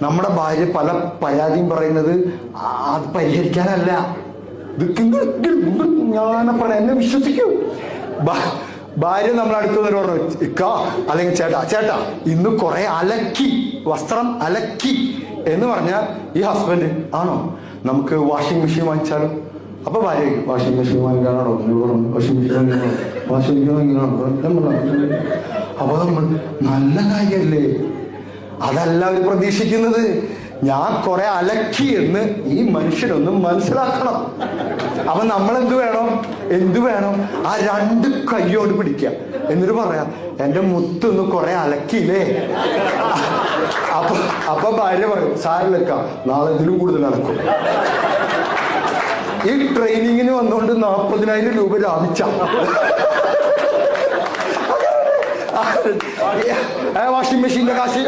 നമ്മുടെ ഭാര്യ പല പരാതിയും പറയുന്നത് അത് പരിഹരിക്കാനല്ല. ഞാൻ പറയാം, എന്നെ വിശ്വസിക്കൂ. ഭാര്യ നമ്മളെ അടുത്ത് പറഞ്ഞു, ഇക്ക അല്ലെങ്കിൽ ചേട്ടാ ഇന്ന് കുറെ അലക്കി, വസ്ത്രം അലക്കി എന്ന് പറഞ്ഞാൽ ഈ ഹസ്ബൻഡ് ആണോ നമുക്ക് വാഷിംഗ് മെഷീൻ വാങ്ങിച്ചാലോ? അപ്പൊ ഭാര്യ വാഷിംഗ് മെഷീൻ വാങ്ങിക്കാനാണോ? വാഷിംഗ് മെഷീൻ വാങ്ങിക്കാനാണോ? അപ്പൊ നമ്മൾ നല്ല കാര്യല്ലേ, അതല്ല അവർ പ്രതീക്ഷിക്കുന്നത്. ഞാൻ കുറെ അലക്കി എന്ന് ഈ മനുഷ്യനൊന്നും മനസ്സിലാക്കണം. അപ്പൊ നമ്മൾ എന്തു വേണം ആ രണ്ട് കയ്യോട് പിടിക്കുക, എന്നിട്ട് പറയാം എന്റെ മുത്തൊന്ന് കുറെ അലക്കിയില്ലേ. അപ്പൊ ഭാര്യ പറയും സാരിലക്ക, നാളെ ഇതിലും കൂടുതൽ അലക്കും. ഈ ട്രെയിനിങ്ങിന് വന്നുകൊണ്ട് 40,000 രൂപ ലാഭിച്ച വാഷിംഗ് മെഷീന്റെ കാശ്